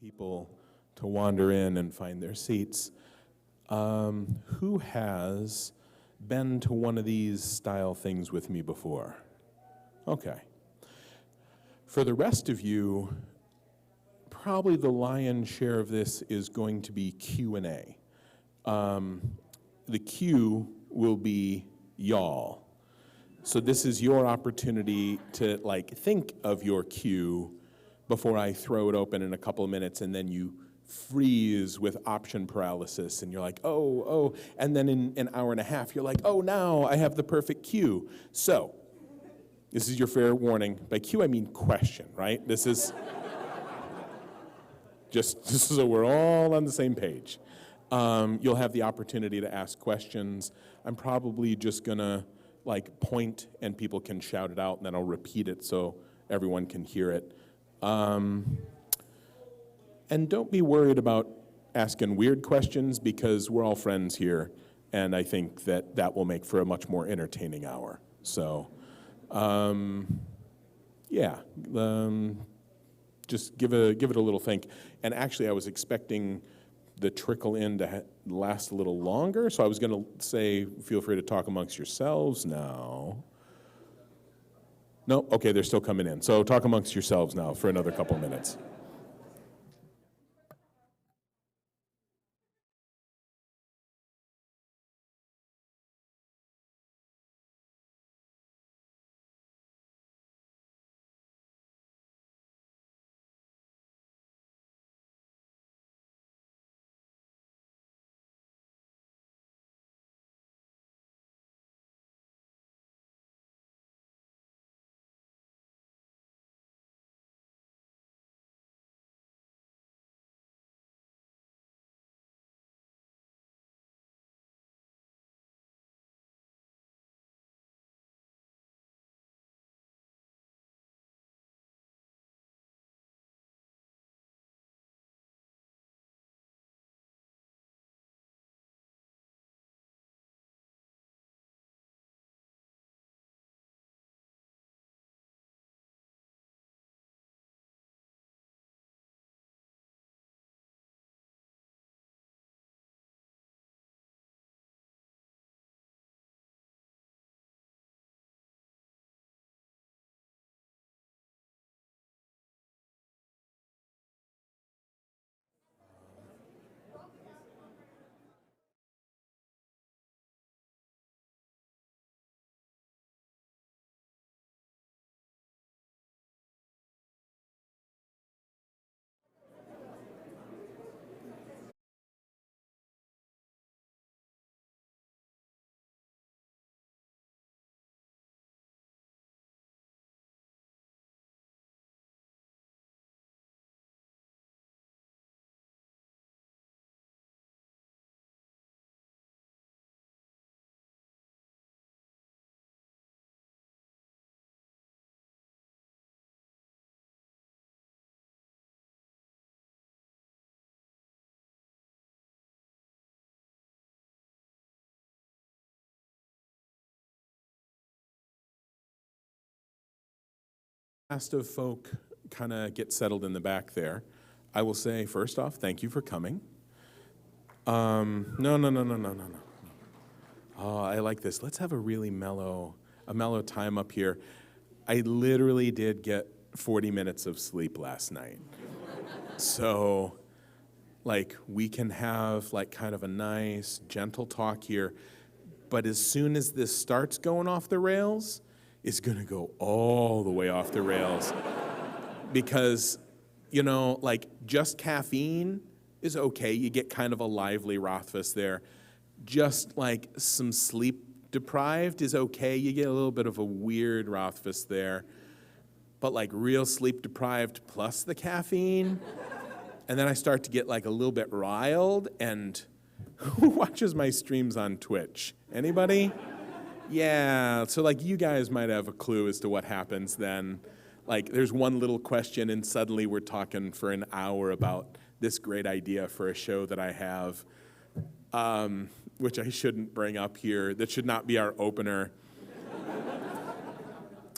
People to wander in and find their seats. Who has been to one of these style things with me before? Okay. For the rest of you, probably the lion's share of this is going to be Q&A. The Q will be y'all. So this is your opportunity to think of your Q before I throw it open in a couple of minutes, and then you freeze with option paralysis, and you're like, oh, and then in an hour and a half, you're like, oh, now I have the perfect cue. So, this is your fair warning. By cue, I mean question, right? This is just so we're all on the same page. You'll have the opportunity to ask questions. I'm probably just gonna point and people can shout it out, and then I'll repeat it so everyone can hear it. And don't be worried about asking weird questions, because we're all friends here, and I think that will make for a much more entertaining hour. So, just give it a little think. And actually, I was expecting the trickle in to last a little longer, so I was going to say, feel free to talk amongst yourselves now. No? Okay, they're still coming in. So talk amongst yourselves now for another couple minutes. Last of folk kind of get settled in the back there. I will say, first off, thank you for coming. No. Oh, I like this. Let's have a really mellow time up here. I literally did get 40 minutes of sleep last night. So, we can have, kind of a nice, gentle talk here. But as soon as this starts going off the rails, it's going to go all the way off the rails. Because, just caffeine is okay. You get kind of a lively Rothfuss there. Just, some sleep deprived is okay. You get a little bit of a weird Rothfuss there. But, real sleep deprived plus the caffeine. And then I start to get, a little bit riled. And who watches my streams on Twitch? Anybody? Yeah, so you guys might have a clue as to what happens then. There's one little question and suddenly we're talking for an hour about this great idea for a show that I have, which I shouldn't bring up here. That should not be our opener.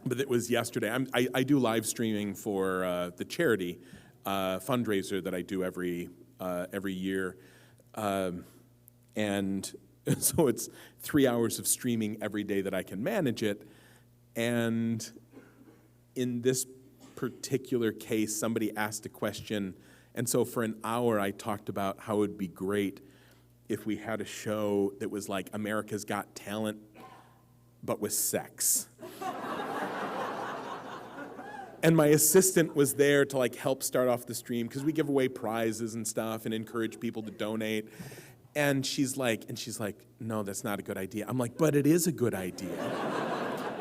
But it was yesterday. I do live streaming for the charity fundraiser that I do every year. And so it's 3 hours of streaming every day that I can manage it. And in this particular case, somebody asked a question. And so for an hour, I talked about how it would be great if we had a show that was like America's Got Talent, but with sex. And my assistant was there to like help start off the stream because we give away prizes and stuff and encourage people to donate. And she's like, no, that's not a good idea. I'm like, but it is a good idea.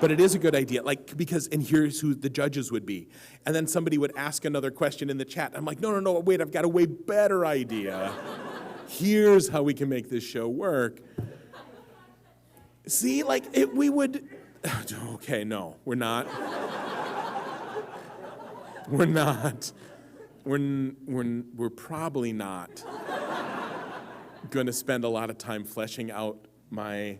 But it is a good idea, like, because, and here's who the judges would be. And then somebody would ask another question in the chat. I'm like, no, wait, I've got a way better idea. Here's how we can make this show work. See, like, we would, okay, no, we're not. We're not. We're probably not going to spend a lot of time fleshing out my...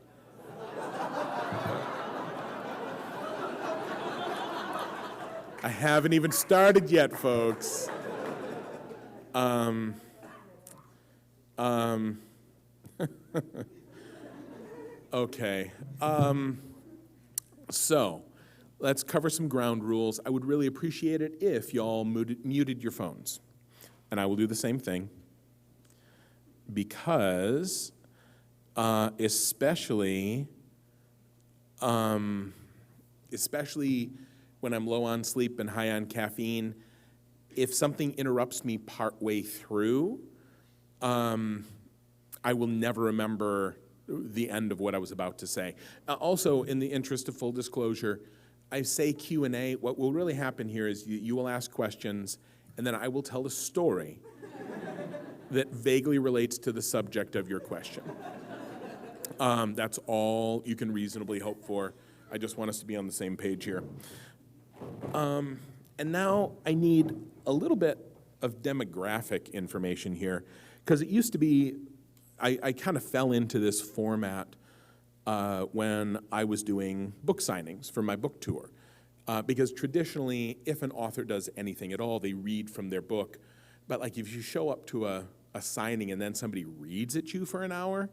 I haven't even started yet, folks. Okay. So, let's cover some ground rules. I would really appreciate it if y'all muted your phones. And I will do the same thing. Because, especially when I'm low on sleep and high on caffeine, if something interrupts me partway through, I will never remember the end of what I was about to say. Also, in the interest of full disclosure, I say Q&A. What will really happen here is you will ask questions, and then I will tell a story that vaguely relates to the subject of your question. That's all you can reasonably hope for. I just want us to be on the same page here. And now I need a little bit of demographic information here, because it used to be, I kind of fell into this format when I was doing book signings for my book tour. Because traditionally, if an author does anything at all, they read from their book. But like if you show up to a signing and then somebody reads at you for an hour,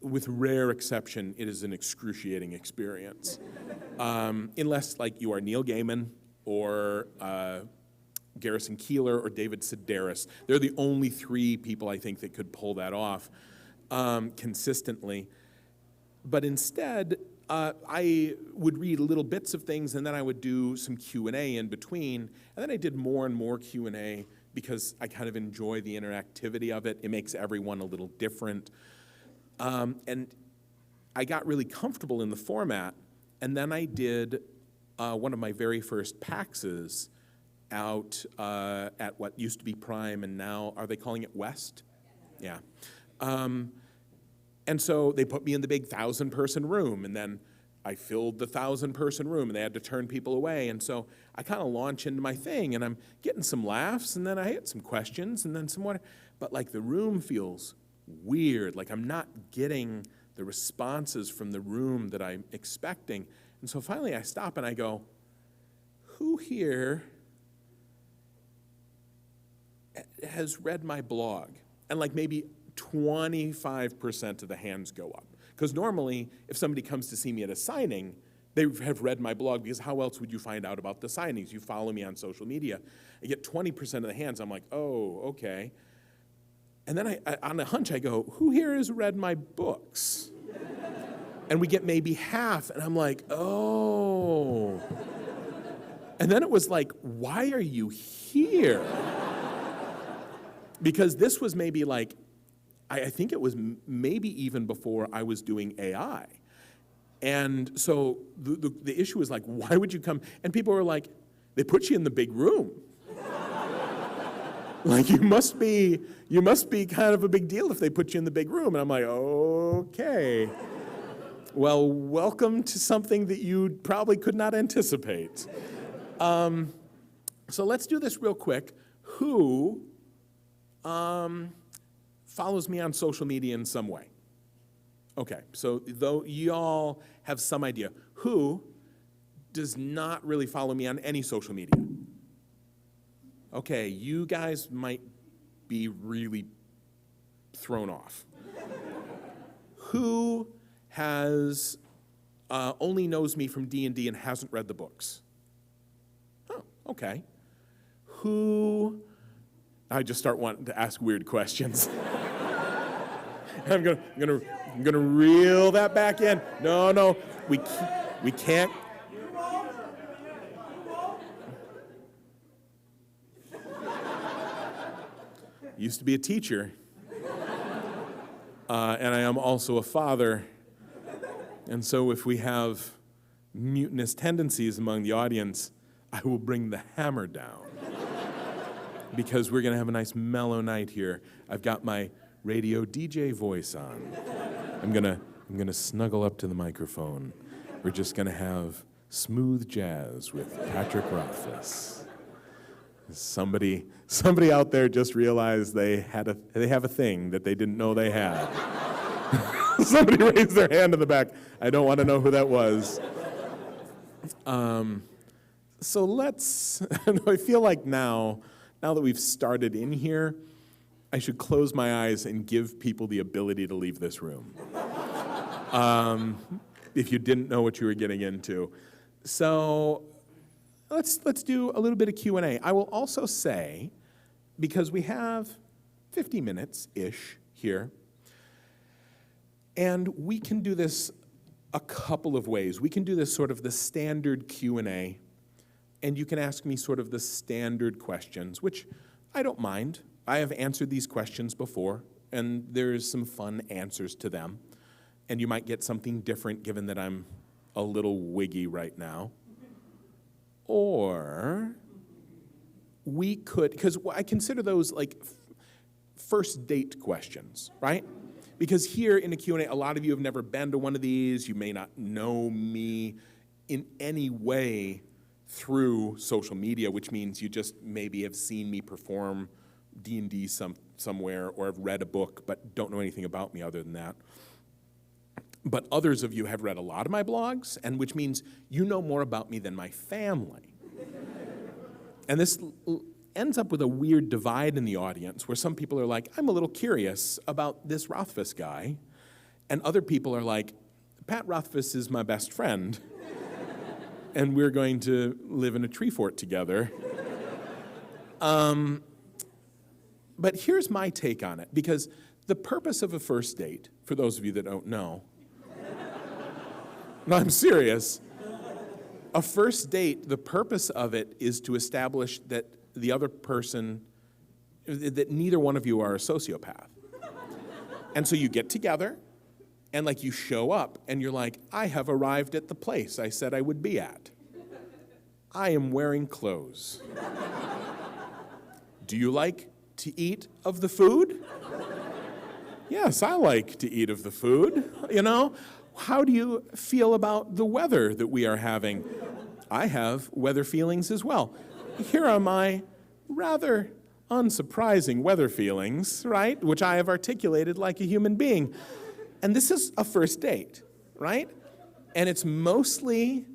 with rare exception, it is an excruciating experience. Unless like you are Neil Gaiman or Garrison Keillor or David Sedaris. They're the only three people I think that could pull that off consistently. But instead, I would read little bits of things and then I would do some Q&A in between. And then I did more and more Q&A because I kind of enjoy the interactivity of it. It makes everyone a little different. And I got really comfortable in the format, and then I did one of my very first PAXs out at what used to be Prime, and now, are they calling it West? Yeah. And so they put me in the big 1,000-person room, and then I filled the 1,000-person room, and they had to turn people away, and so I kind of launch into my thing, and I'm getting some laughs, and then I get some questions, and then some more, but like the room feels weird, like I'm not getting the responses from the room that I'm expecting. And so finally I stop and I go, who here has read my blog? And like maybe 25% of the hands go up. Because normally if somebody comes to see me at a signing, they have read my blog, because how else would you find out about the signings? You follow me on social media. I get 20% of the hands. I'm like, oh, okay. And then I, on a hunch, I go, who here has read my books? And we get maybe half, and I'm like, oh. And then it was like, why are you here? Because this was maybe like, I think it was maybe even before I was doing AI. And so the issue was like, why would you come? And people were like, they put you in the big room. Like, you must be kind of a big deal if they put you in the big room. And I'm like, okay. Well, welcome to something that you probably could not anticipate. So let's do this real quick. Who follows me on social media in some way? Okay, so though y'all have some idea. Who does not really follow me on any social media? Okay, you guys might be really thrown off. Who has only knows me from D&D and hasn't read the books? Oh, okay. Who? I just start wanting to ask weird questions. I'm gonna reel that back in. No, we can't. Used to be a teacher, and I am also a father. And so if we have mutinous tendencies among the audience, I will bring the hammer down. Because we're gonna have a nice mellow night here. I've got my radio DJ voice on. I'm gonna snuggle up to the microphone. We're just gonna have smooth jazz with Patrick Rothfuss. Somebody out there just realized they have a thing that they didn't know they had. Somebody raised their hand in the back. I don't want to know who that was. So let's. I feel like now that we've started in here, I should close my eyes and give people the ability to leave this room. If you didn't know what you were getting into, so. Let's do a little bit of Q&A. I will also say, because we have 50 minutes-ish here, and we can do this a couple of ways. We can do this sort of the standard Q&A, and you can ask me sort of the standard questions, which I don't mind. I have answered these questions before, and there's some fun answers to them, and you might get something different given that I'm a little wiggy right now. Or we could, because I consider those like first date questions, right? Because here in a Q&A, a lot of you have never been to one of these. You may not know me in any way through social media, which means you just maybe have seen me perform D&D somewhere or have read a book but don't know anything about me other than that. But others of you have read a lot of my blogs, and which means you know more about me than my family. And this ends up with a weird divide in the audience where some people are like, I'm a little curious about this Rothfuss guy. And other people are like, Pat Rothfuss is my best friend, and we're going to live in a tree fort together. But here's my take on it, because the purpose of a first date, for those of you that don't know, no, I'm serious. A first date, the purpose of it is to establish that the other person, that neither one of you are a sociopath. And so you get together, and like you show up, and you're like, I have arrived at the place I said I would be at. I am wearing clothes. Do you like to eat of the food? Yes, I like to eat of the food, you know? How do you feel about the weather that we are having? I have weather feelings as well. Here are my rather unsurprising weather feelings, right? Which I have articulated like a human being. And this is a first date, right? And it's mostly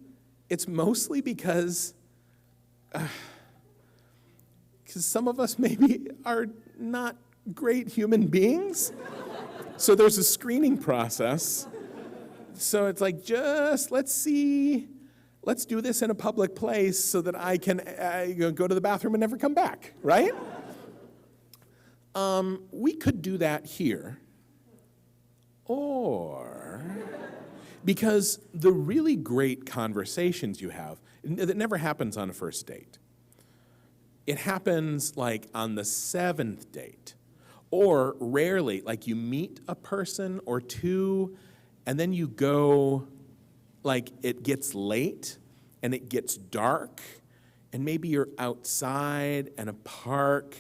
because some of us maybe are not great human beings. So there's a screening process. So it's like, just let's do this in a public place so that I can go to the bathroom and never come back, right? We could do that here. Or, because the really great conversations you have, that never happens on a first date. It happens like on the 7th date. Or rarely, like you meet a person or two, and then you go, like it gets late and it gets dark, and maybe you're outside in a park,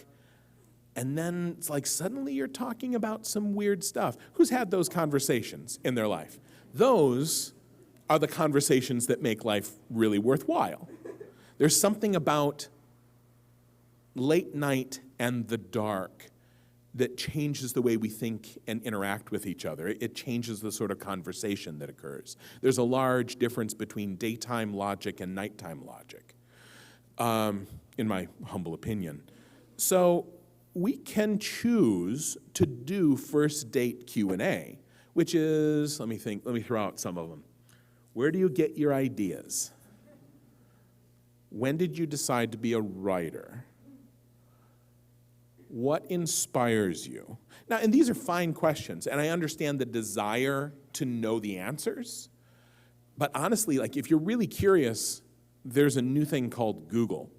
and then it's like suddenly you're talking about some weird stuff. Who's had those conversations in their life? Those are the conversations that make life really worthwhile. There's something about late night and the dark that changes the way we think and interact with each other. It changes the sort of conversation that occurs. There's a large difference between daytime logic and nighttime logic. in my humble opinion. So we can choose to do first date Q&A, which is, let me throw out some of them. Where do you get your ideas? When did you decide to be a writer? What inspires you? Now, and these are fine questions, and I understand the desire to know the answers, but honestly, like if you're really curious, there's a new thing called Google.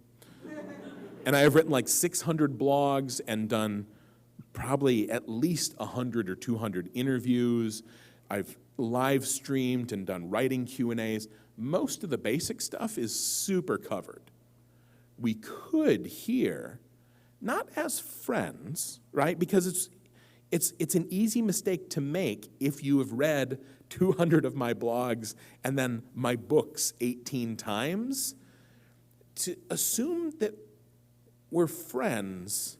And I have written like 600 blogs and done probably at least 100 or 200 interviews. I've live streamed and done writing Q&As. Most of the basic stuff is super covered. We could here, not as friends, right? Because it's an easy mistake to make if you have read 200 of my blogs and then my books 18 times, to assume that we're friends.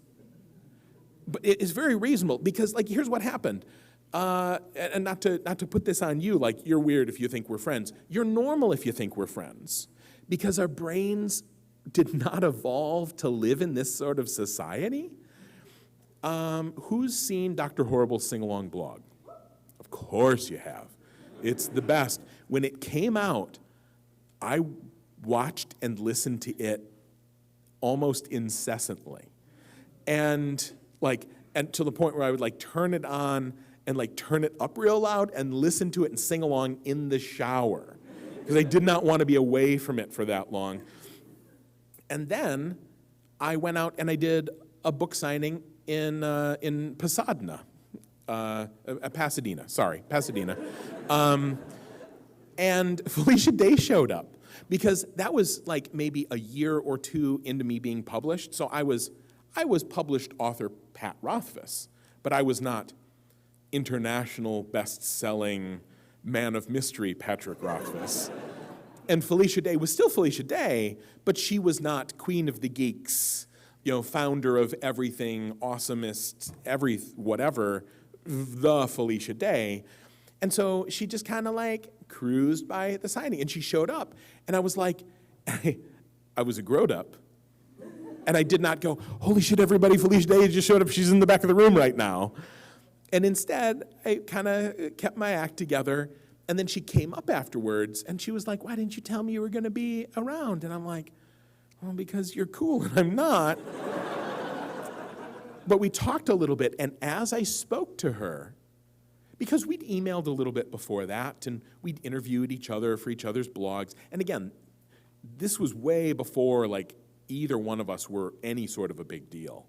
But it is very reasonable because, like, here's what happened. And not to put this on you, like, you're weird if you think we're friends. You're normal if you think we're friends because our brains did not evolve to live in this sort of society. Who's seen Dr. Horrible's sing-along blog? Of course you have. It's the best. When it came out, I watched and listened to it almost incessantly. And to the point where I would like turn it on and like turn it up real loud and listen to it and sing along in the shower because I did not want to be away from it for that long. And then I went out and I did a book signing in Pasadena, Pasadena. And Felicia Day showed up because that was like maybe a year or two into me being published. So I was published author Pat Rothfuss, but I was not international best-selling man of mystery Patrick Rothfuss. And Felicia Day was still Felicia Day, but she was not Queen of the Geeks, founder of everything, awesomest, whatever, the Felicia Day. And so she just kind of like cruised by the signing, and she showed up, and I was like, I was a grown-up, and I did not go, holy shit, everybody, Felicia Day just showed up, she's in the back of the room right now. And instead, I kind of kept my act together, and then she came up afterwards, and she was like, why didn't you tell me you were going to be around? And I'm like, well, because you're cool, and I'm not. But we talked a little bit, and as I spoke to her, because we'd emailed a little bit before that, and we'd interviewed each other for each other's blogs, and again, this was way before like either one of us were any sort of a big deal.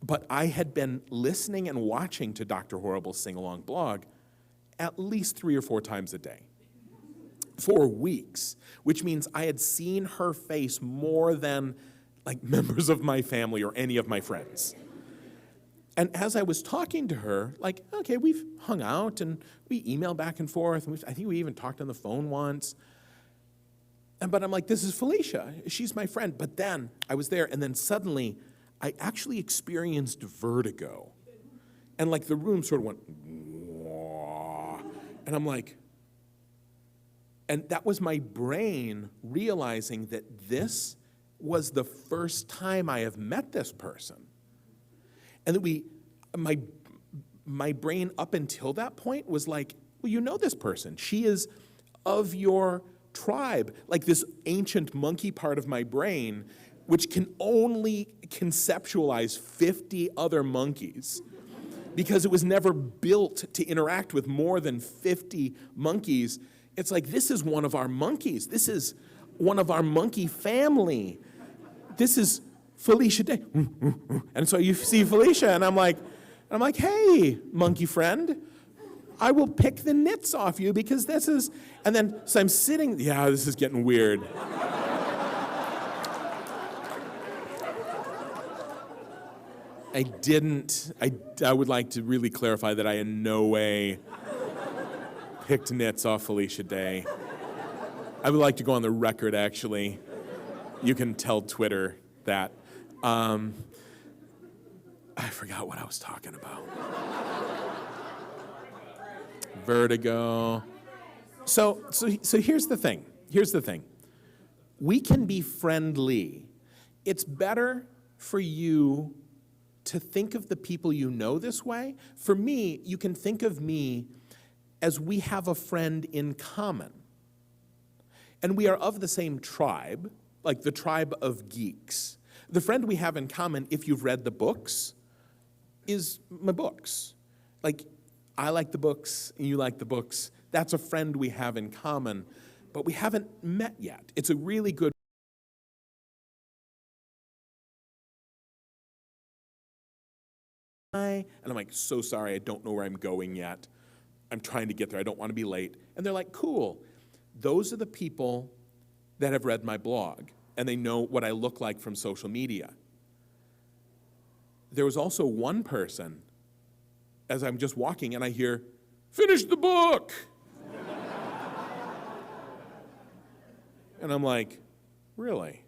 But I had been listening and watching to Dr. Horrible's sing-along blog at least 3 or 4 times a day for weeks, which means I had seen her face more than like members of my family or any of my friends. And as I was talking to her, like, okay, we've hung out and we emailed back and forth, and I think we even talked on the phone once. But I'm like, this is Felicia. She's my friend. But then I was there, and then suddenly I actually experienced vertigo. And like the room sort of went, whoa. And I'm like, and that was my brain realizing that this was the first time I have met this person. And that my brain up until that point was like, well, you know this person. She is of your tribe, like this ancient monkey part of my brain, which can only conceptualize 50 other monkeys because it was never built to interact with more than 50 monkeys. It's like, this is one of our monkeys. This is one of our monkey family. This is Felicia Day. And so you see Felicia, and I'm like, hey, monkey friend, I will pick the nits off you because this is, and then, so I'm sitting, yeah, this is getting weird. I would like to really clarify that I in no way picked nits off Felicia Day. I would like to go on the record, actually. You can tell Twitter that. I forgot what I was talking about. Vertigo. So here's the thing. we can be friendly. It's better for you to think of the people you know this way. For me, you can think of me as we have a friend in common. And we are of the same tribe, like the tribe of geeks. The friend we have in common, if you've read the books, is my books. Like, I like the books, and you like the books. That's a friend we have in common, but we haven't met yet. It's a really good and I'm like, so sorry, I don't know where I'm going yet. I'm trying to get there, I don't want to be late. And they're like, cool. Those are the people that have read my blog, and they know what I look like from social media. There was also one person, as I'm just walking, and I hear, finish the book! And I'm like, really?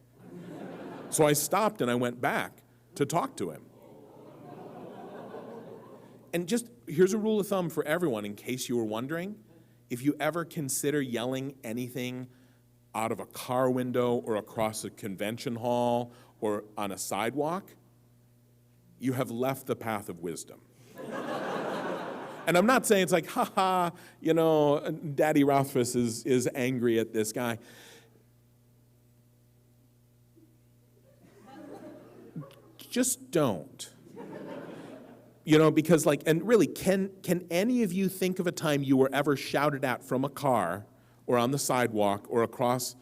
So I stopped and I went back to talk to him. And just, here's a rule of thumb for everyone, in case you were wondering. If you ever consider yelling anything out of a car window or across a convention hall or on a sidewalk, you have left the path of wisdom. And I'm not saying it's like, ha, you know, Daddy Rothfuss is angry at this guy. Just don't. You know, because like, and really, can any of you think of a time you were ever shouted at from a car or on the sidewalk or across,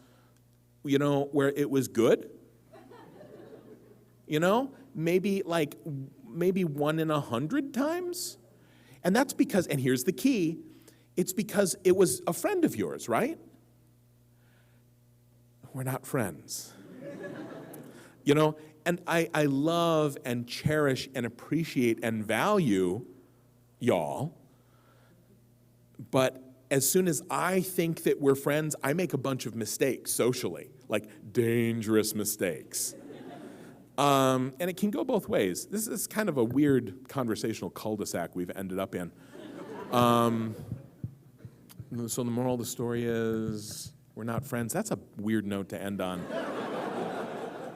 you know, where it was good? You know, maybe 1 in 100 times? And that's because, and here's the key, it's because it was a friend of yours, right? We're not friends. You know, and I love and cherish and appreciate and value y'all, but as soon as I think that we're friends, I make a bunch of mistakes socially, like dangerous mistakes. And it can go both ways. This is kind of a weird conversational cul-de-sac we've ended up in. So the moral of the story is, we're not friends. That's a weird note to end on.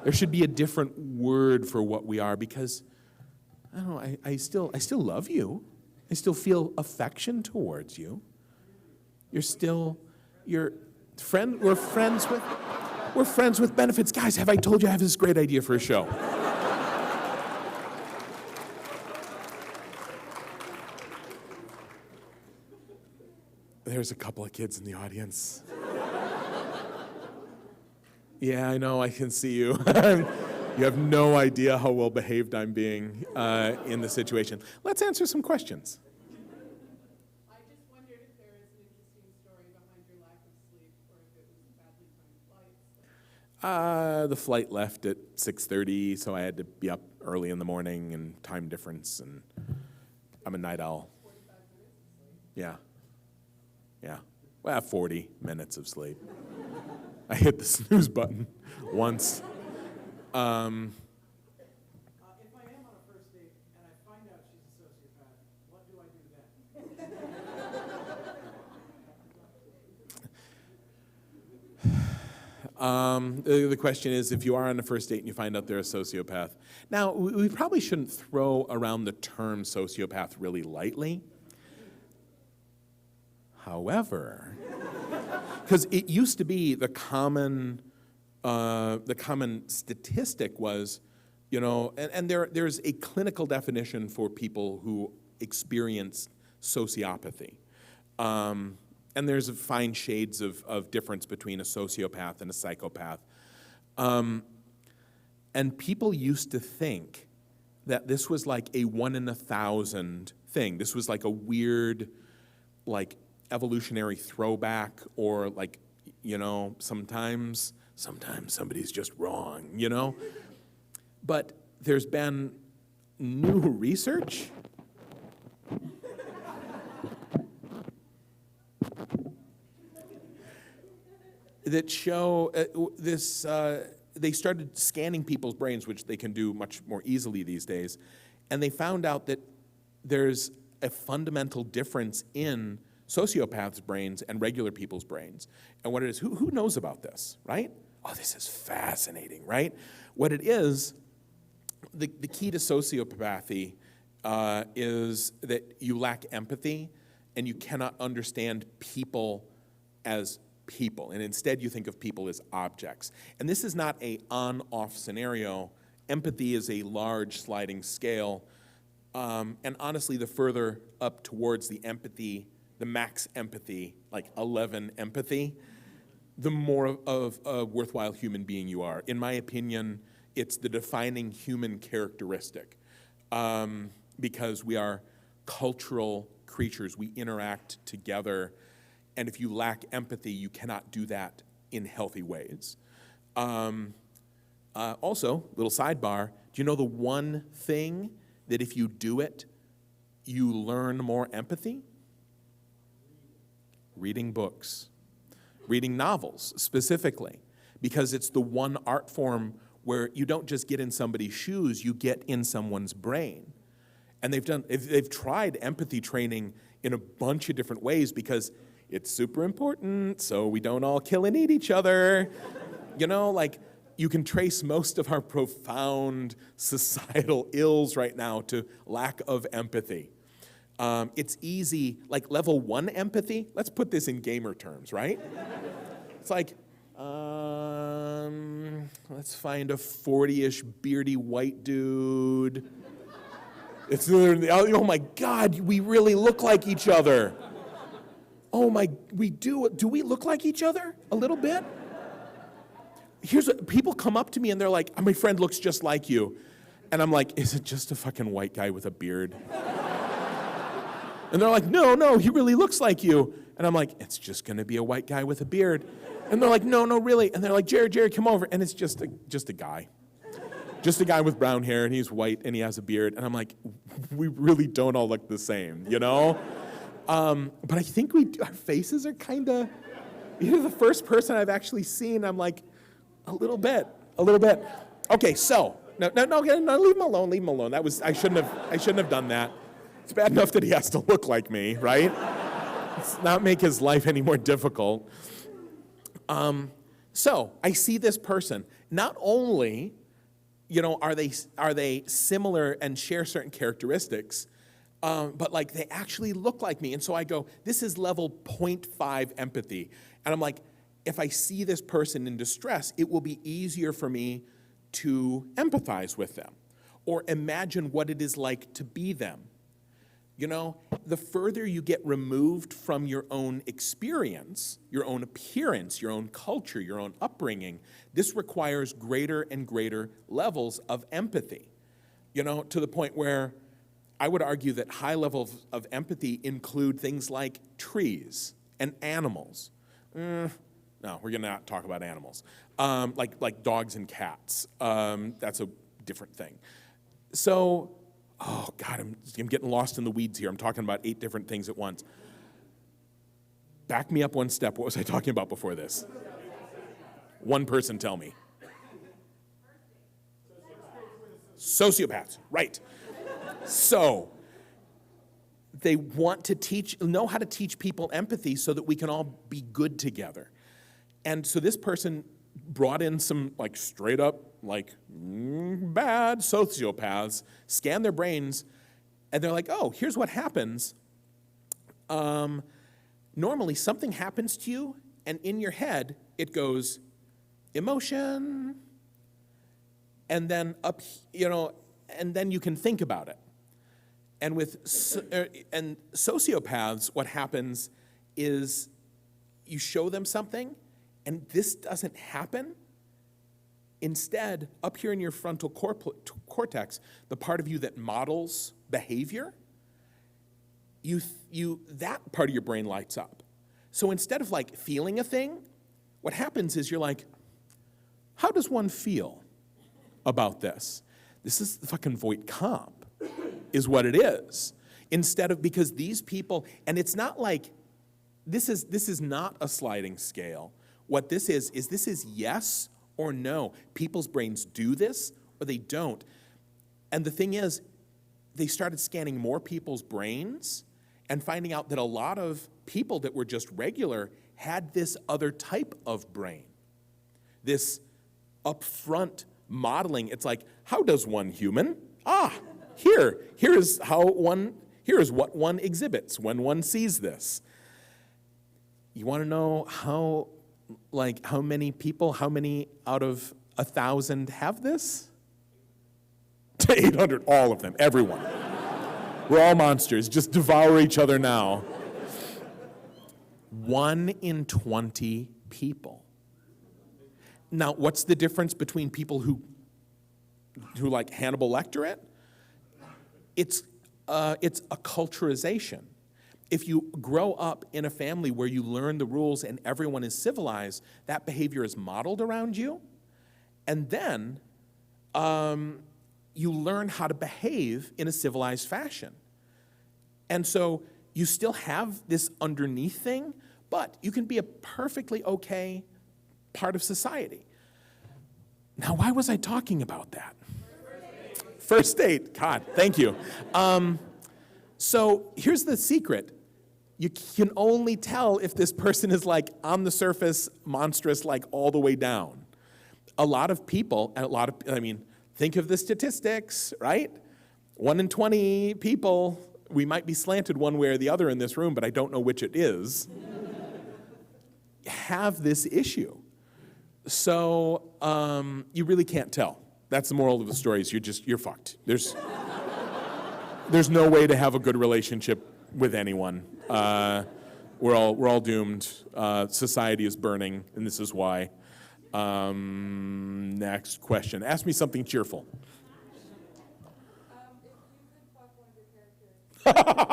There should be a different word for what we are, because, I don't know, I still love you. I still feel affection towards you. We're friends with benefits. Guys, have I told you I have this great idea for a show? There's a couple of kids in the audience. Yeah, I know, I can see you. You have no idea how well behaved I'm being in the situation. Let's answer some questions. I just wondered if there is an interesting story behind your lack of sleep, or if it was a badly timed flight. The flight left at 6:30, so I had to be up early in the morning, and time difference, and I'm a night owl. 45 minutes of sleep? Yeah. Well, 40 minutes of sleep. I hit the snooze button once. If I am on a first date and I find out she's a sociopath, what do I do then? The question is, if you are on a first date and you find out they're a sociopath. Now, we probably shouldn't throw around the term sociopath really lightly. However, because it used to be the common statistic was, you know, and there's a clinical definition for people who experience sociopathy. And there's fine shades of difference between a sociopath and a psychopath. And people used to think that this was like a 1 in 1,000 thing. This was like a weird, like, evolutionary throwback, or like, you know, sometimes somebody's just wrong, you know? But there's been new research that show they started scanning people's brains, which they can do much more easily these days, and they found out that there's a fundamental difference in sociopaths' brains and regular people's brains. And what it is, who knows about this, right? oh, this is fascinating, right? What it is, the key to sociopathy is that you lack empathy and you cannot understand people as people. And instead you think of people as objects. And this is not a on-off scenario. Empathy is a large sliding scale. And honestly, the further up towards the empathy, the max empathy, like 11 empathy, the more of a worthwhile human being you are. In my opinion, it's the defining human characteristic because we are cultural creatures. We interact together. And if you lack empathy, you cannot do that in healthy ways. Also, little sidebar, do you know the one thing that if you do it, you learn more empathy? Reading books. Reading novels, specifically. Because it's the one art form where you don't just get in somebody's shoes, you get in someone's brain. And they've tried empathy training in a bunch of different ways because it's super important so we don't all kill and eat each other. You know, like you can trace most of our profound societal ills right now to lack of empathy. It's easy, like level 1 empathy, let's put this in gamer terms, right? It's like, let's find a 40-ish beardy white dude. It's literally, oh my God, we really look like each other. Oh my, we do we look like each other a little bit? Here's what, people come up to me and they're like, my friend looks just like you. And I'm like, is it just a fucking white guy with a beard? And they're like, no, he really looks like you. And I'm like, it's just gonna be a white guy with a beard. And they're like, no, really. And they're like, Jared, come over. And it's just a guy. Just a guy with brown hair, and he's white, and he has a beard. And I'm like, we really don't all look the same, you know? But I think our faces are kind of, you're the first person I've actually seen, I'm like, a little bit. Okay, so, no, leave him alone. I shouldn't have done that. It's bad enough that he has to look like me, right? Let's not make his life any more difficult. So I see this person. Not only, you know, are they similar and share certain characteristics, but like they actually look like me. And so I go, this is level 0.5 empathy. And I'm like, if I see this person in distress, it will be easier for me to empathize with them or imagine what it is like to be them. You know, the further you get removed from your own experience, your own appearance, your own culture, your own upbringing, this requires greater and greater levels of empathy. You know, to the point where I would argue that high levels of empathy include things like trees and animals. No, we're gonna not talk about animals. Like dogs and cats. That's a different thing. So, oh God, I'm getting lost in the weeds here. I'm talking about 8 different things at once. Back me up one step. What was I talking about before this? One person tell me. Sociopaths, right. So, they want to know how to teach people empathy so that we can all be good together. And so this person brought in some like straight up like bad sociopaths, scan their brains, and they're like, oh, here's what happens. Normally something happens to you, and in your head it goes emotion, and then up, you know, and then you can think about it. And with sociopaths, what happens is you show them something, and this doesn't happen. Instead, up here in your frontal cortex, the part of you that models behavior, that part of your brain lights up. So instead of like feeling a thing, what happens is you're like, how does one feel about this? This is the fucking Voight comp, is what it is. Instead of, because these people, and it's not like, this is not a sliding scale. What this is yes or no. People's brains do this or they don't. And the thing is, they started scanning more people's brains and finding out that a lot of people that were just regular had this other type of brain. this upfront modeling. It's like, how does one human? Here is what one exhibits when one sees this. You want to know how many out of 1,000 have this? 800, all of them, everyone. We're all monsters, just devour each other now. 1 in 20 people. Now, what's the difference between people who like Hannibal Lecter it? It's acculturization. If you grow up in a family where you learn the rules and everyone is civilized, that behavior is modeled around you. And then you learn how to behave in a civilized fashion. And so you still have this underneath thing, but you can be a perfectly okay part of society. Now, why was I talking about that? First date. God, thank you. So here's the secret. You can only tell if this person is like on the surface monstrous, like all the way down. A lot of people, think of the statistics, right? 1 in 20 people, we might be slanted one way or the other in this room, but I don't know which it is, have this issue. So you really can't tell. That's the moral of the story, is you're fucked. There's no way to have a good relationship with anyone. We're all doomed. Society is burning, and this is why. Next question. Ask me something cheerful. If you could fuck one of your characters.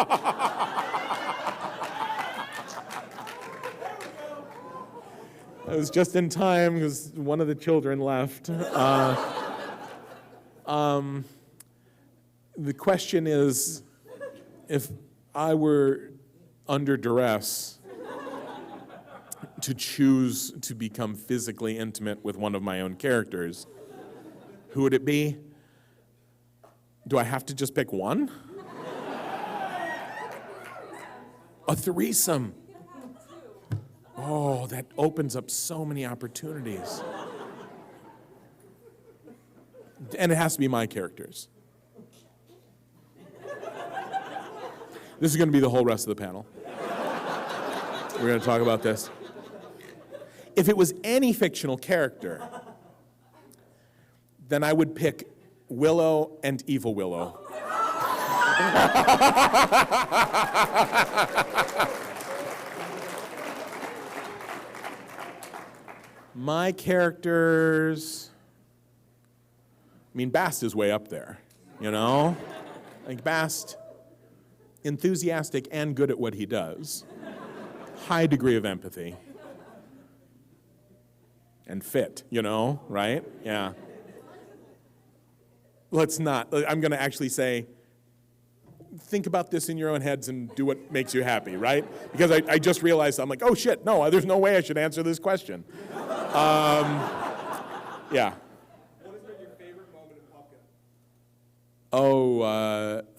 I was just in time because one of the children left. The question is, if I were under duress to choose to become physically intimate with one of my own characters, who would it be? Do I have to just pick one? A threesome. Oh, that opens up so many opportunities. And it has to be my characters. This is going to be the whole rest of the panel. We're going to talk about this. If it was any fictional character, then I would pick Willow and Evil Willow. My characters, Bast is way up there, you know? Like Bast, enthusiastic and good at what he does. High degree of empathy. And fit, right? Yeah. Let's not, I'm gonna actually say, think about this in your own heads and do what makes you happy, right? Because I just realized, I'm like, oh shit, no, there's no way I should answer this question. Yeah. What has been your favorite moment in Pop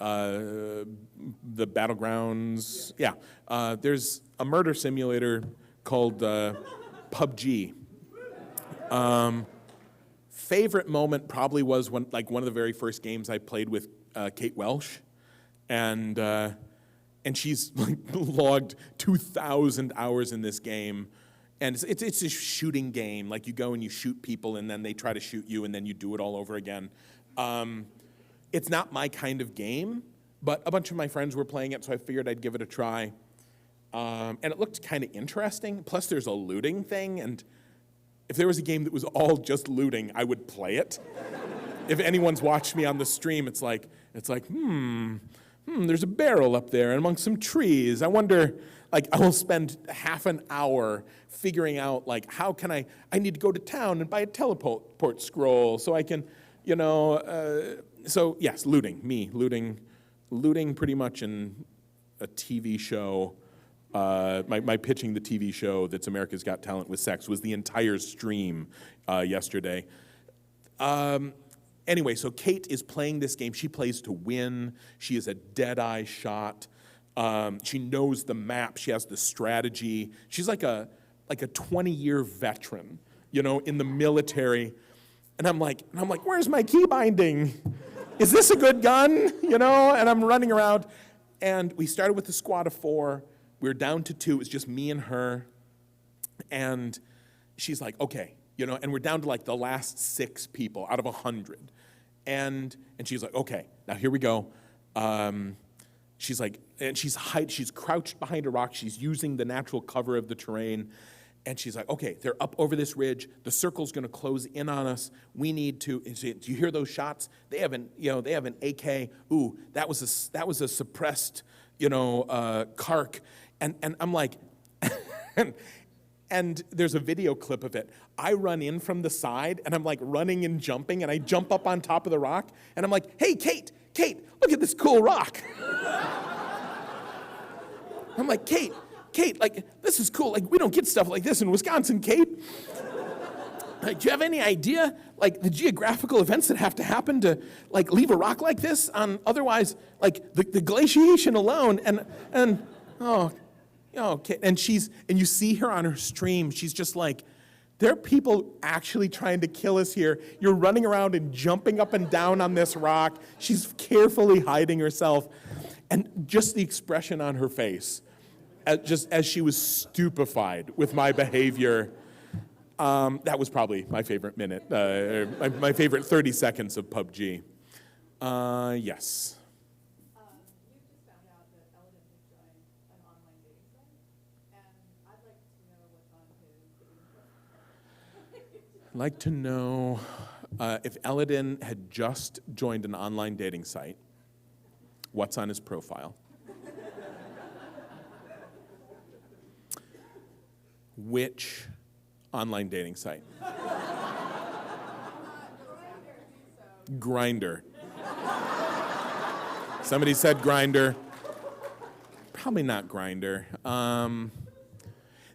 Gun? The Battlegrounds. Yeah. There's a murder simulator called PUBG. Favorite moment probably was one of the very first games I played with Kate Welsh, and she's logged 2,000 hours in this game, and it's a shooting game. Like you go and you shoot people, and then they try to shoot you, and then you do it all over again. It's not my kind of game, but a bunch of my friends were playing it, so I figured I'd give it a try. And it looked kind of interesting. Plus, there's a looting thing, and if there was a game that was all just looting, I would play it. If anyone's watched me on the stream, it's like, there's a barrel up there and among some trees. I wonder, I will spend half an hour figuring out, how can I need to go to town and buy a teleport scroll so I can, so yes, looting pretty much in a TV show. My pitching the TV show that's America's Got Talent with sex was the entire stream yesterday. Anyway, so Kate is playing this game. She plays to win. She is a dead-eye shot. She knows the map. She has the strategy. She's like a 20-year veteran in the military. And I'm like, where's my key binding? Is this a good gun? And I'm running around. And we started with a squad of 4. We were down to 2. It was just me and her. And she's like, okay, and we're down to like the last 6 people out of 100. And she's like, okay, now here we go. She's like, and she's crouched behind a rock. She's using the natural cover of the terrain. And she's like, okay, they're up over this ridge. The circle's going to close in on us. We need to. Do you hear those shots? They have an AK. Ooh, that was a suppressed, Kark. And I'm like, and there's a video clip of it. I run in from the side, and I'm like running and jumping, and I jump up on top of the rock, and I'm like, hey, Kate, look at this cool rock. I'm like, Kate, like, this is cool. Like, we don't get stuff like this in Wisconsin, Kate. Like, do you have any idea, like, the geographical events that have to happen to, like, leave a rock like this on otherwise, like, the glaciation alone, and okay. And you see her on her stream, she's just like, there are people actually trying to kill us here. You're running around and jumping up and down on this rock. She's carefully hiding herself. And just the expression on her face, as she was stupefied with my behavior, that was probably my favorite minute, my favorite 30 seconds of PUBG. Yes. We've just found out that Eldon has joined an online dating site, and I'd like to know what's on his dating profile. I'd like to know if Eldon had just joined an online dating site, what's on his profile? Which online dating site? Grindr. Somebody said Grindr. Probably not Grindr.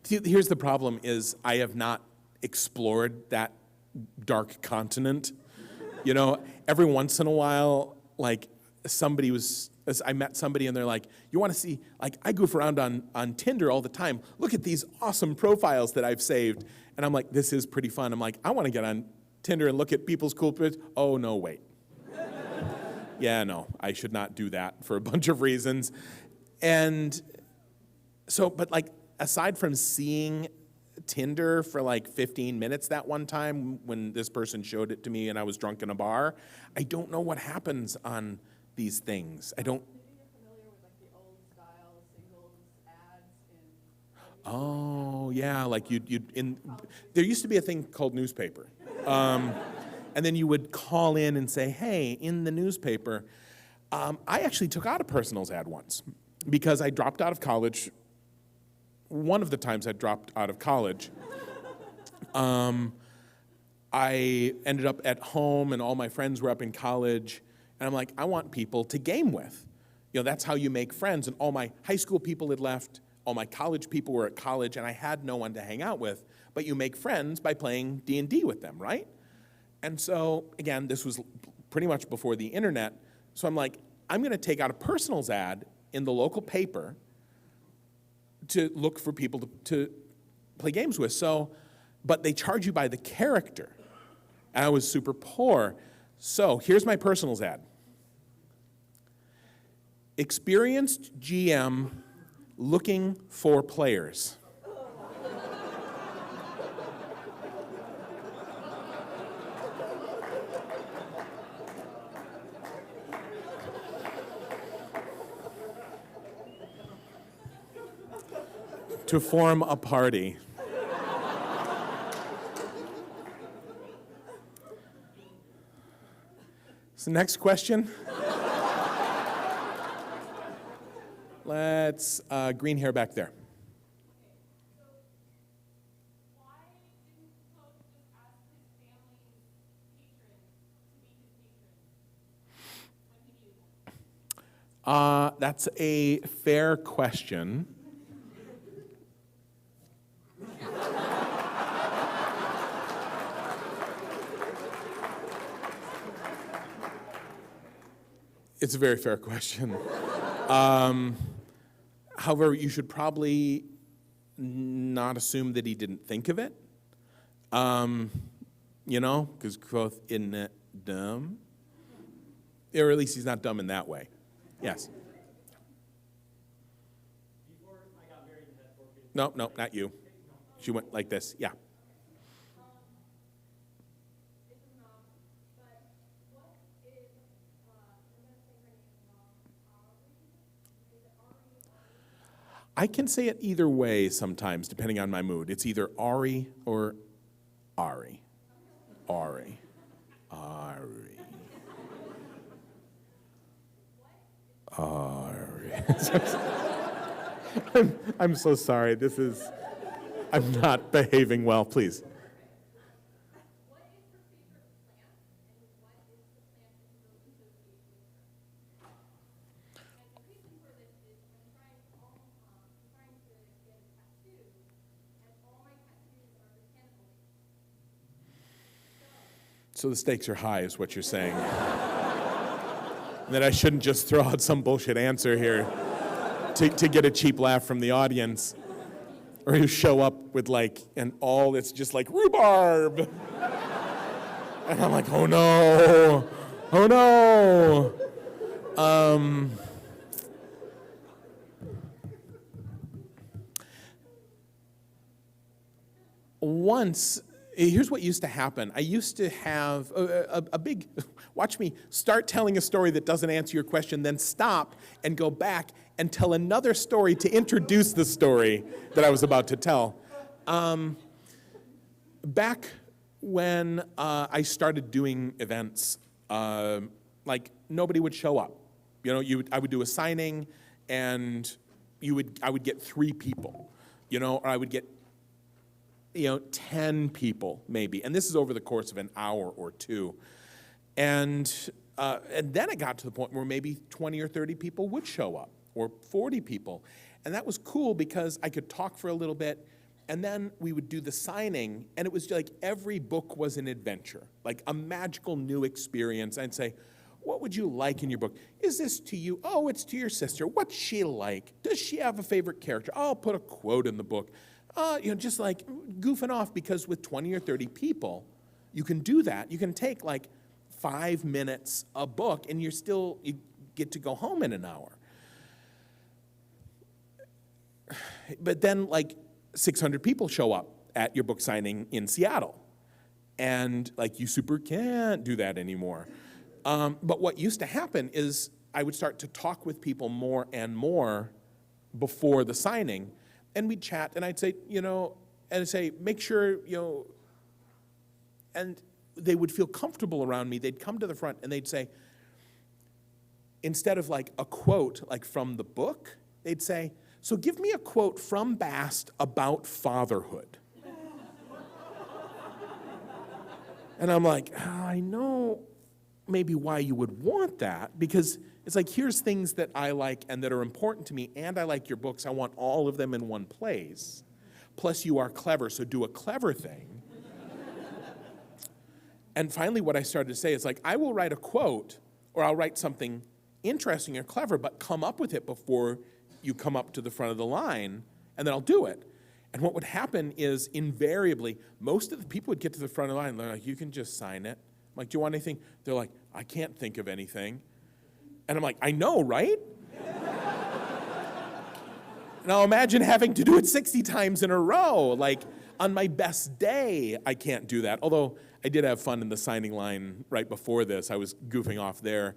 Here's the problem is I have not explored that dark continent. Every once in a while, like I met somebody and they're like, you want to see, like I goof around on Tinder all the time. Look at these awesome profiles that I've saved. And I'm like, this is pretty fun. I'm like, I want to get on Tinder and look at people's cool pictures. Oh, no, wait. Yeah, no, I should not do that for a bunch of reasons. And so, but like, aside from seeing Tinder for like 15 minutes that one time when this person showed it to me and I was drunk in a bar, I don't know what happens on these things. I don't. Maybe you're familiar with like the old style singles ads in. Oh yeah, like there used to be a thing called newspaper, and then you would call in and say, hey, in the newspaper. I actually took out a personals ad once because I dropped out of college. One of the times I dropped out of college, I ended up at home and all my friends were up in college. And I'm like, I want people to game with. That's how you make friends. And all my high school people had left. All my college people were at college, and I had no one to hang out with. But you make friends by playing D&D with them, right? And so, again, this was pretty much before the internet. So I'm like, I'm going to take out a personals ad in the local paper to look for people to play games with. But they charge you by the character. And I was super poor. So here's my personals ad. Experienced GM looking for players. To form a party. So next question. Let's, green hair back there. Why didn't Pope just ask his family's patrons to be his patrons when he needed them? That's a fair question. It's a very fair question. However, you should probably not assume that he didn't think of it. You know, because growth isn't dumb. Or at least he's not dumb in that way. Yes. Before I got married and had 4 kids. No, not you. She went like this. Yeah. It's a mom, but what is, I'm going to say her name wrong, Ari? Is it Ari? I can say it either way sometimes, depending on my mood. It's either Ari or Ari. Ari. Ari. Ari. I'm so sorry. I'm not behaving well, please. What is her favorite plant, and what is the plant that you really associate with her? And the reason for this is I'm trying to get a tattoo, and all my tattoos are botanical names. So the stakes are high, is what you're saying. That I shouldn't just throw out some bullshit answer here to get a cheap laugh from the audience. Or you show up with it's just like rhubarb. And I'm like, oh no, oh no. Once, here's what used to happen. I used to have a big, watch me start telling a story that doesn't answer your question, then stop and go back and tell another story to introduce the story that I was about to tell. Back when I started doing events, nobody would show up. You know, I would do a signing, and I would get 3 people, or I would get 10 people maybe, and this is over the course of an hour or 2. And then it got to the point where maybe 20 or 30 people would show up, or 40 people. And that was cool because I could talk for a little bit, and then we would do the signing, and it was like every book was an adventure, like a magical new experience. I'd say, what would you like in your book? Is this to you? Oh, it's to your sister. What's she like? Does she have a favorite character? I'll put a quote in the book. Just like goofing off, because with 20 or 30 people, you can do that. You can take 5 minutes a book, and you get to go home in an hour. But then 600 people show up at your book signing in Seattle. And you super can't do that anymore. But what used to happen is I would start to talk with people more and more before the signing. And we'd chat, and I'd say, make sure, and they would feel comfortable around me. They'd come to the front, and they'd say, instead of a quote, from the book, they'd say, so give me a quote from Bast about fatherhood. And I'm like, I know maybe why you would want that, because it's here's things that I like and that are important to me, and I like your books. I want all of them in one place. Plus, you are clever, so do a clever thing. And finally, what I started to say is I will write a quote, or I'll write something interesting or clever, but come up with it before you come up to the front of the line, and then I'll do it. And what would happen is, invariably, most of the people would get to the front of the line, and they're like, you can just sign it. I'm like, do you want anything? They're like, I can't think of anything. And I'm like, I know, right? Now imagine having to do it 60 times in a row. On my best day, I can't do that. Although I did have fun in the signing line right before this. I was goofing off there.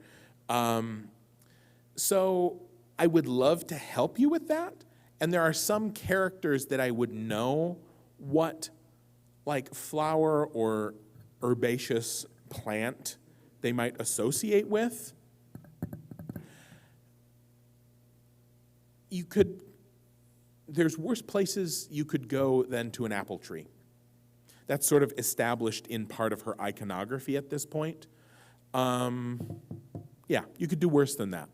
So I would love to help you with that. And there are some characters that I would know what flower or herbaceous plant they might associate with. There's worse places you could go than to an apple tree. That's sort of established in part of her iconography at this point. Yeah, you could do worse than that.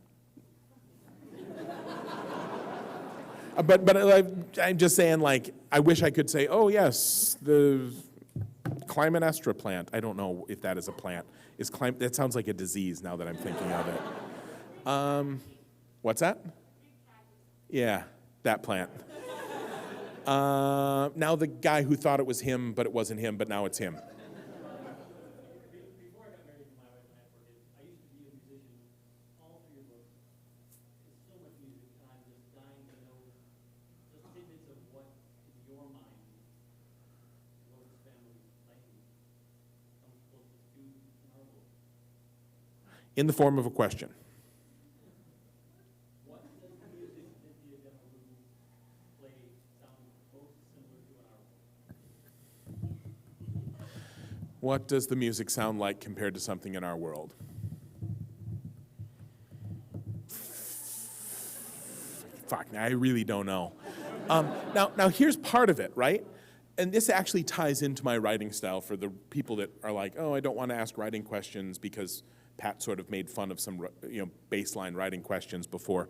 But I'm just saying, I wish I could say, oh yes, the Clytemnestra plant. I don't know if that is a plant. That sounds like a disease now that I'm thinking of it. What's that? Yeah, that plant. Now the guy who thought it was him, but it wasn't him, but now it's him. Before I got married to my wife and I had 4 kids, I used to be a musician all through your books. It's so much music, and I'm just dying to know just tidbits of what, in your mind, Lotus family liking comes closest to in our world. In the form of a question. What does the music that the demo room play sound most similar to in our world? What does the music sound like compared to something in our world? Fuck, I really don't know. Now here's part of it, right? And this actually ties into my writing style for the people that are like, oh, I don't want to ask writing questions because Pat sort of made fun of some, baseline writing questions before,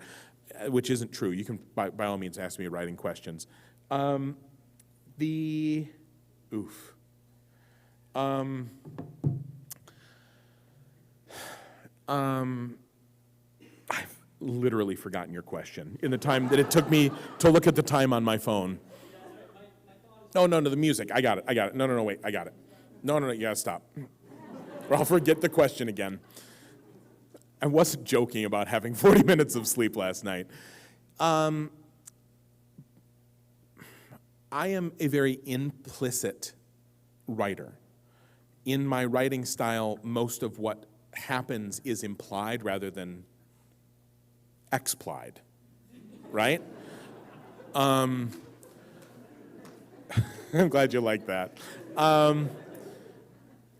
which isn't true. You can, by all means, ask me writing questions. I I've literally forgotten your question in the time that it took me to look at the time on my phone. No, the music. I got it. No, wait, I got it. No, you gotta stop. Or I'll forget the question again. I wasn't joking about having 40 minutes of sleep last night. I am a very implicit writer. In my writing style, most of what happens is implied rather than explied, right? I'm glad you like that.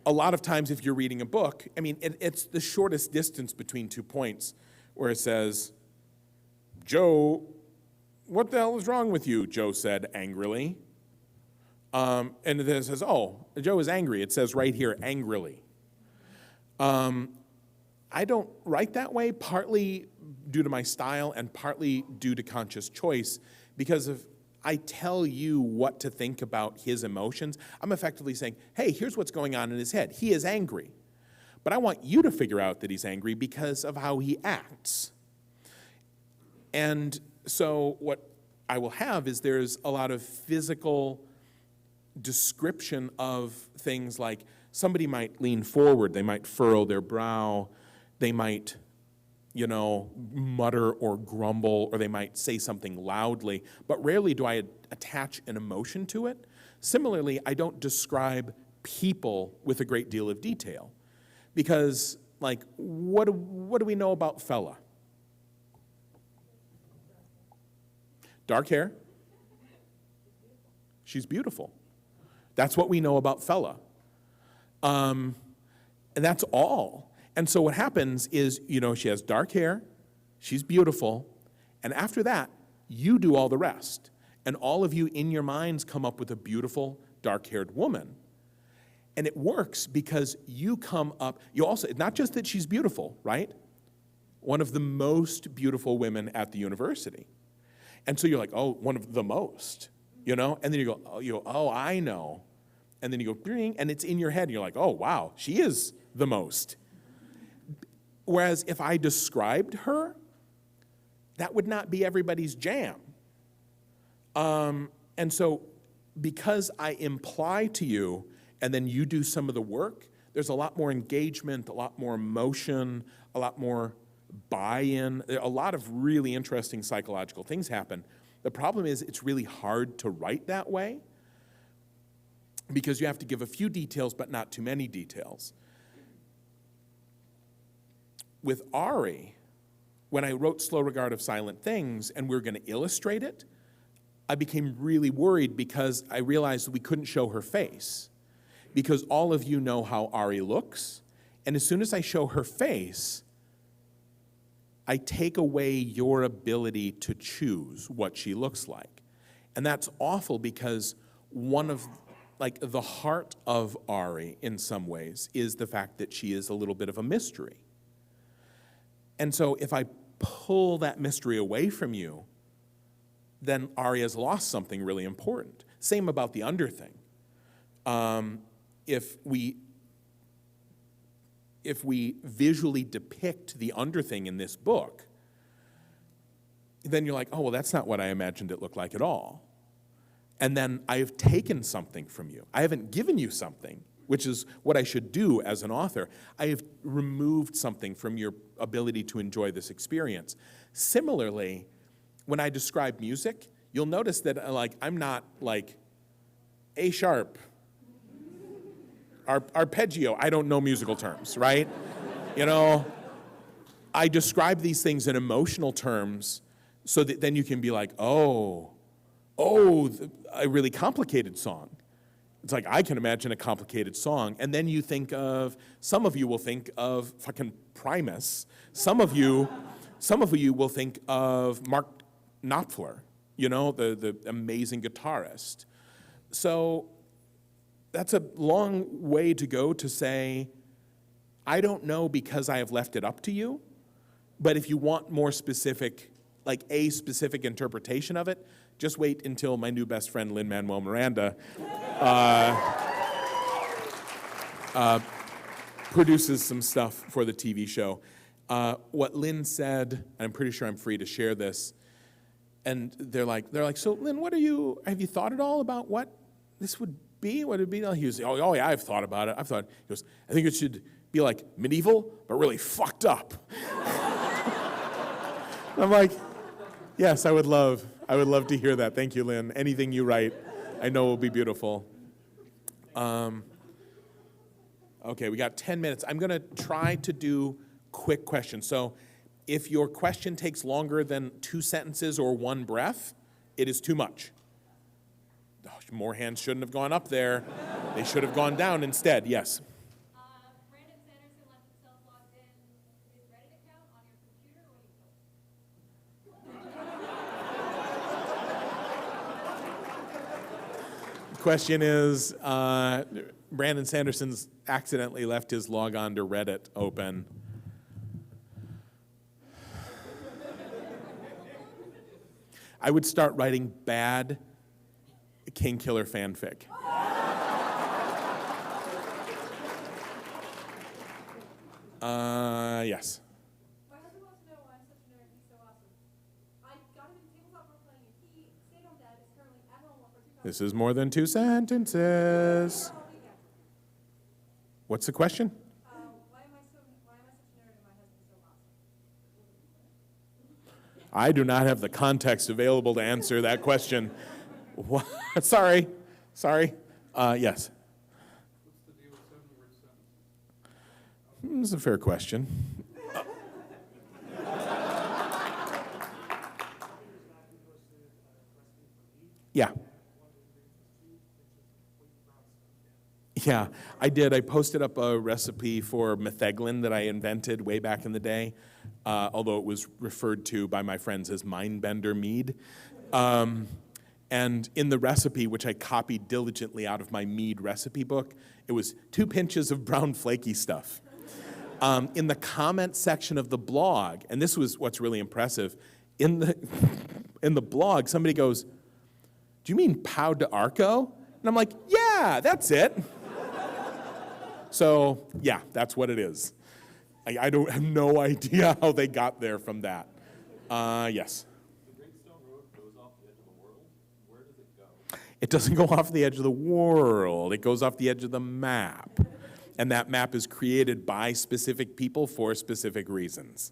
A lot of times if you're reading a book, it's the shortest distance between 2 points where it says, Joe, what the hell is wrong with you? Joe said angrily. And then it says, oh, Joe is angry. It says right here, angrily. I don't write that way, partly due to my style and partly due to conscious choice, because if I tell you what to think about his emotions, I'm effectively saying, hey, here's what's going on in his head. He is angry. But I want you to figure out that he's angry because of how he acts. And so what I will have is there's a lot of physical description of things like somebody might lean forward, they might furrow their brow, they might, mutter or grumble, or they might say something loudly, but rarely do I attach an emotion to it. Similarly, I don't describe people with a great deal of detail because, what do we know about Fella? Dark hair. She's beautiful. That's what we know about Fella. And that's all. And so what happens is, she has dark hair, she's beautiful, and after that, you do all the rest. And all of you in your minds come up with a beautiful, dark-haired woman. And it works because you come up, not just that she's beautiful, right? One of the most beautiful women at the university. And so you're like, oh, one of the most, and then you go, oh, I know. And then you go, bing, and it's in your head, and you're like, oh, wow, she is the most. Whereas if I described her, that would not be everybody's jam. And so because I imply to you, and then you do some of the work, there's a lot more engagement, a lot more emotion, a lot more buy-in. A lot of really interesting psychological things happen. The problem is it's really hard to write that way because you have to give a few details but not too many details. With Ari, when I wrote Slow Regard of Silent Things and we were going to illustrate it, I became really worried because I realized we couldn't show her face because all of you know how Ari looks, and as soon as I show her face, I take away your ability to choose what she looks like. And that's awful because one of, the heart of Ari in some ways is the fact that she is a little bit of a mystery. And so if I pull that mystery away from you, then Ari has lost something really important. Same about the under thing. If we visually depict the under thing in this book, then you're like, oh, well, that's not what I imagined it looked like at all. And then I've taken something from you. I haven't given you something, which is what I should do as an author. I have removed something from your ability to enjoy this experience. Similarly, when I describe music, you'll notice that I'm not like A sharp, arpeggio. I don't know musical terms, right? You know, I describe these things in emotional terms so that then you can be like, oh, a really complicated song. It's like, I can imagine a complicated song. And then you think of, some of you will think of fucking Primus. Some of you will think of Mark Knopfler, you know, the amazing guitarist. So that's a long way to go to say, I don't know because I have left it up to you, but if you want more specific, like a specific interpretation of it, just wait until my new best friend, Lin-Manuel Miranda, produces some stuff for the TV show. What Lin said, and I'm pretty sure I'm free to share this, and they're like, so Lin, have you thought at all about what this would be? What it'd be? He was, oh yeah, I've thought about it. He goes, I think it should be like medieval, but really fucked up. I'm like, yes, I would love to hear that. Thank you, Lynn. Anything you write, I know will be beautiful. Okay, we got 10 minutes. I'm gonna try to do quick questions. So if your question takes longer than 2 sentences or 1 breath, it is too much. Oh, more hands shouldn't have gone up there. They should have gone down instead. Yes. Brandon Sanderson left himself logged in his Reddit account on your computer when you post. Question is, Brandon Sanderson's accidentally left his logon to Reddit open. I would start writing bad King Killer fanfic. Yes. My husband wants to know why I'm such a nerd. He's so awesome. I got him into tabletop role playing, and he stayed on that. Is currently at home for 2 This is more than 2 sentences. What's the question? Why am I such a nerd and my husband's so awesome? I do not have the context available to answer that question. What? Sorry. Yes. What's the deal with 7-word sentences? It's a fair question. Yeah. Yeah, I did. I posted up a recipe for metheglin that I invented way back in the day, although it was referred to by my friends as mindbender mead. And in the recipe, which I copied diligently out of my mead recipe book, it was 2 pinches of brown flaky stuff. In the comment section of the blog, and this was what's really impressive, in the blog, somebody goes, "Do you mean Pau de Arco?" And I'm like, "Yeah, that's it." So, yeah, that's what it is. I don't have no idea how they got there from that. Yes. The Great Stone Road goes off the edge of the world. Where does it go? It doesn't go off the edge of the world. It goes off the edge of the map. And that map is created by specific people for specific reasons.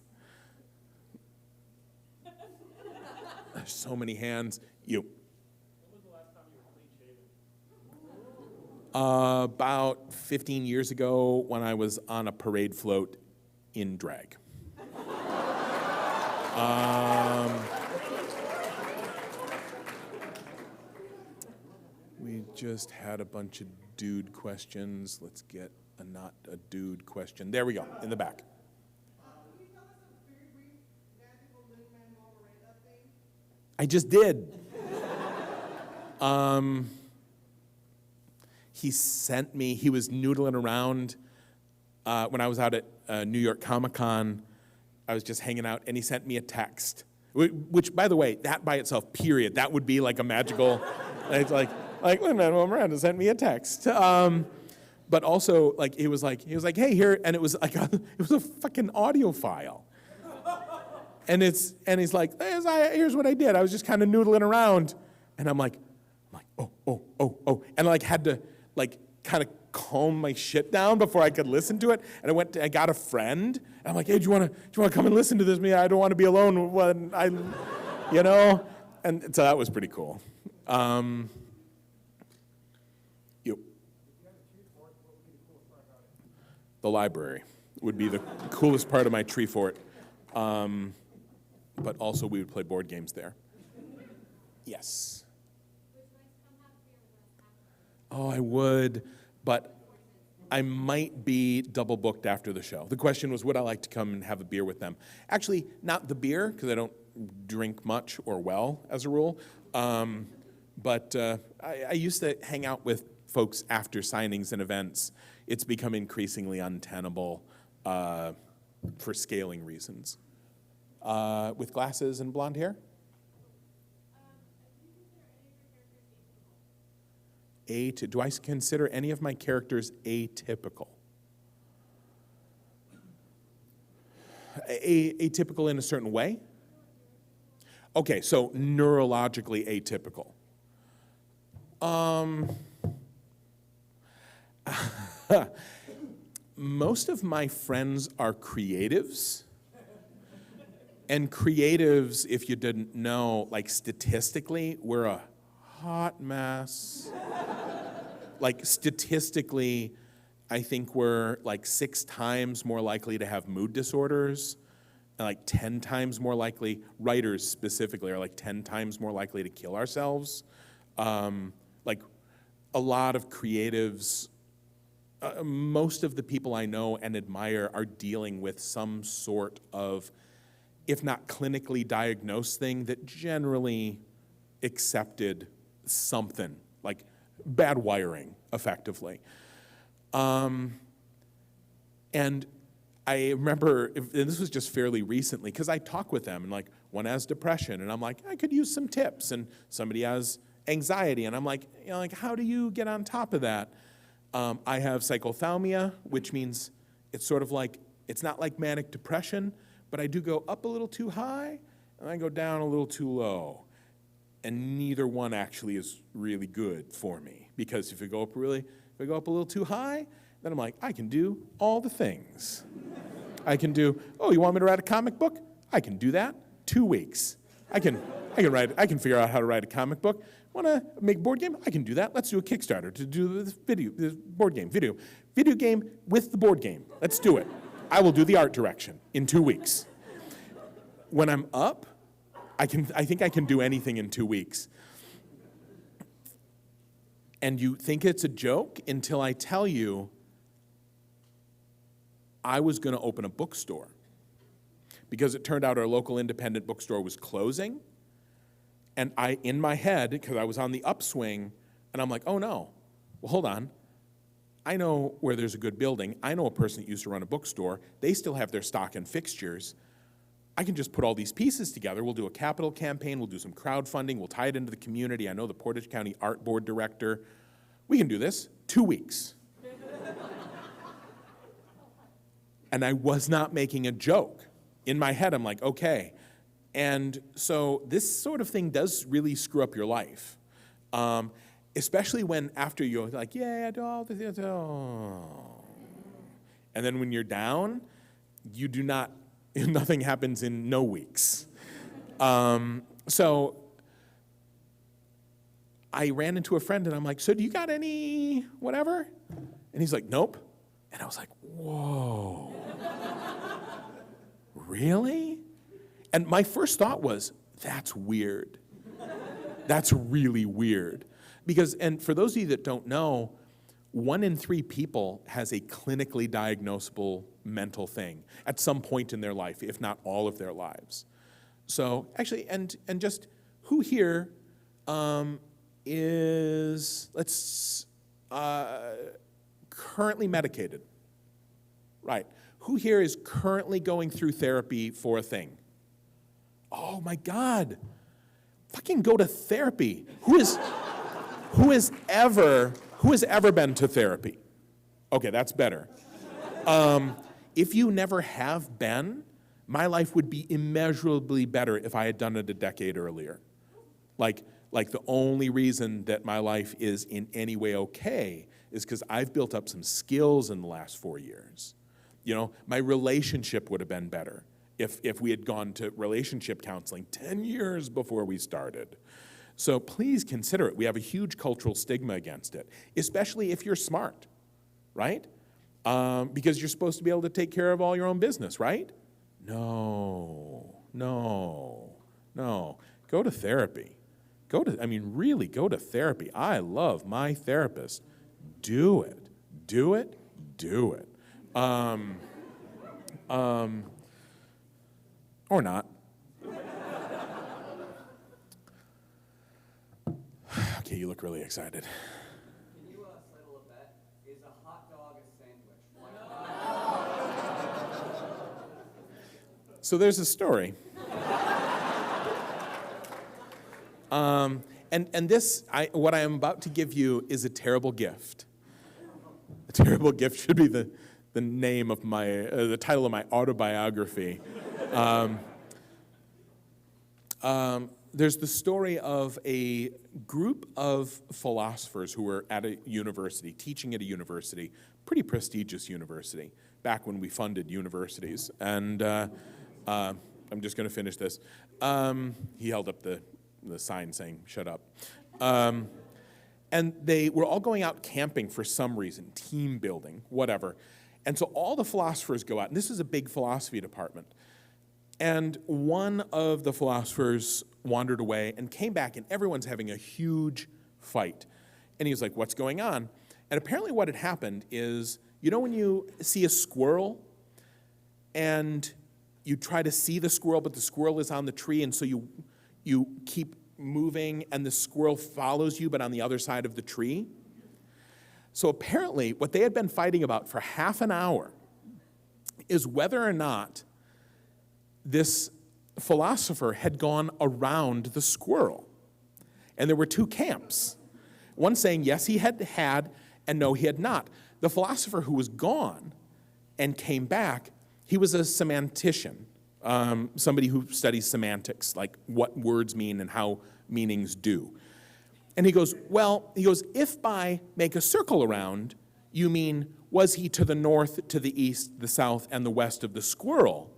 There's so many hands. You. When was the last time you were clean shaven? About 15 years ago when I was on a parade float in drag. We just had a bunch of dude questions. Let's get a not a dude question. There we go, in the back. Can you tell us a very brief magical Lin-Manuel Miranda thing? I just did. He sent me, he was noodling around when I was out at New York Comic-Con. I was just hanging out, and he sent me a text, which, by the way, that by itself, period, that would be like a magical, it's like Lin-Manuel Miranda sent me a text. But also, like, he was like, hey, here, and it was like, it was a fucking audio file. And he's like, here's what I did. I was just kind of noodling around. And I'm like, oh, and like had to like kind of calm my shit down before I could listen to it. And I got a friend, and I'm like, hey, do you want to come and listen to this? I don't want to be alone when I, you know? And so that was pretty cool. The library would be the coolest part of my tree fort. But also we would play board games there. Yes. Oh, I would, but I might be double booked after the show. The question was, would I like to come and have a beer with them? Actually, not the beer, because I don't drink much or well, as a rule. But I used to hang out with folks after signings and events. It's become increasingly untenable for scaling reasons. With glasses and blonde hair? Do I consider any of my characters atypical? Atypical in a certain way? Okay, so neurologically atypical. Most of my friends are creatives. And creatives, if you didn't know, like statistically, we're a hot mess. Like statistically, I think we're like 6 times more likely to have mood disorders, and like 10 times more likely, writers specifically are like 10 times more likely to kill ourselves. Like a lot of creatives, most of the people I know and admire are dealing with some sort of, if not clinically diagnosed thing, that generally accepted something, like bad wiring, effectively. And I remember, and this was just fairly recently, because I talk with them, and like, one has depression, and I'm like, I could use some tips, and somebody has anxiety, and I'm like, you know, like, how do you get on top of that? I have psychothalmia, which means it's sort of like, it's not like manic depression, but I do go up a little too high, and I go down a little too low. And neither one actually is really good for me, because if I go up a little too high, then I'm like, I can do all the things. I can do, oh, you want me to write a comic book? I can do that. 2 weeks. I can figure out how to write a comic book. Want to make a board game? I can do that. Let's do a Kickstarter to do this board game, video game with the board game. Let's do it. I will do the art direction in 2 weeks. When I'm up, I think I can do anything in 2 weeks. And you think it's a joke until I tell you I was going to open a bookstore, because it turned out our local independent bookstore was closing. And in my head, because I was on the upswing, and I'm like, oh no, well, hold on. I know where there's a good building. I know a person that used to run a bookstore. They still have their stock and fixtures. I can just put all these pieces together. We'll do a capital campaign. We'll do some crowdfunding. We'll tie it into the community. I know the Portage County Art Board director. We can do this. 2 weeks. And I was not making a joke. In my head, I'm like, okay. And so this sort of thing does really screw up your life. Especially when after you're like, yeah, I do all this. Oh. And then when you're down, you do not, nothing happens in no weeks. So I ran into a friend, and I'm like, so do you got any whatever? And he's like, nope. And I was like, whoa. Really? And my first thought was, that's weird. That's really weird. Because, and for those of you that don't know, 1 in 3 people has a clinically diagnosable mental thing at some point in their life, if not all of their lives. So actually, and just who here is currently medicated? Right. Who here is currently going through therapy for a thing? Oh my God. Fucking go to therapy. Who has ever been to therapy? Okay, that's better. If you never have been, my life would be immeasurably better if I had done it a decade earlier. Like, Like the only reason that my life is in any way okay is because I've built up some skills in the last 4 years. You know, my relationship would have been better if we had gone to relationship counseling 10 years before we started. So please consider it. We have a huge cultural stigma against it, especially if you're smart, right? Because you're supposed to be able to take care of all your own business, right? No. Go to therapy. Really go to therapy. I love my therapist. Do it. Or not. Okay, you look really excited. Can you settle a bet? Is a hot dog a sandwich? So there's a story. And this, what I am about to give you is a terrible gift. A terrible gift should be the name of my, the title of my autobiography. There's the story of a group of philosophers who were at a university, teaching at a university, pretty prestigious university, back when we funded universities. And I'm just going to finish this. He held up the sign saying, "Shut up." And they were all going out camping for some reason, team building, whatever. And so all the philosophers go out, and this is a big philosophy department. And one of the philosophers wandered away and came back, and everyone's having a huge fight. And he was like, "What's going on?" And apparently what had happened is, you know when you see a squirrel and you try to see the squirrel, but the squirrel is on the tree, and so you keep moving, and the squirrel follows you, but on the other side of the tree? So apparently, what they had been fighting about for half an hour is whether or not this philosopher had gone around the squirrel. And there were two camps. One saying, yes, he had, and no, he had not. The philosopher who was gone and came back, he was a semantician, somebody who studies semantics, like what words mean and how meanings do. And he goes, if by make a circle around, you mean, was he to the north, to the east, the south, and the west of the squirrel,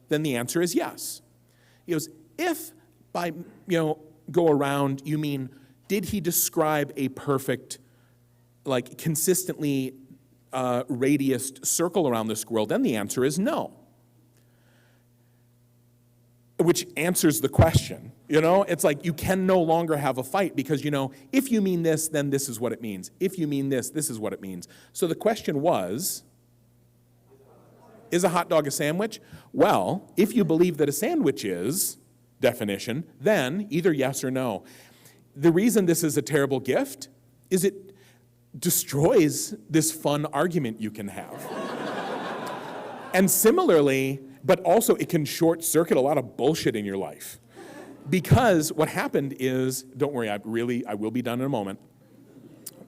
then the answer is yes. He goes, if by, go around, you mean, did he describe a perfect, like consistently radiused circle around the squirrel, then the answer is no. Which answers the question, It's like you can no longer have a fight because, if you mean this, then this is what it means. If you mean this, this is what it means. So the question was, is a hot dog a sandwich? Well, if you believe that a sandwich is definition, then either yes or no. The reason this is a terrible gift is it destroys this fun argument you can have. And similarly, but also it can short circuit a lot of bullshit in your life. Because what happened is, don't worry, I will be done in a moment.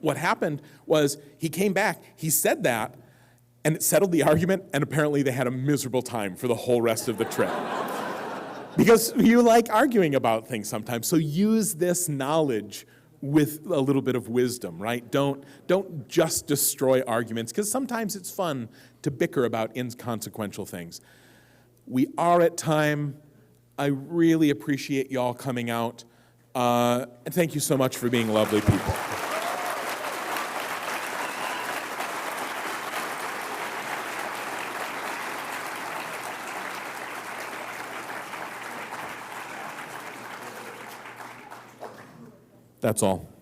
What happened was he came back, he said that, and it settled the argument, and apparently they had a miserable time for the whole rest of the trip. Because you like arguing about things sometimes, so use this knowledge with a little bit of wisdom, right? Don't just destroy arguments, because sometimes it's fun to bicker about inconsequential things. We are at time. I really appreciate y'all coming out. And thank you so much for being lovely people. That's all.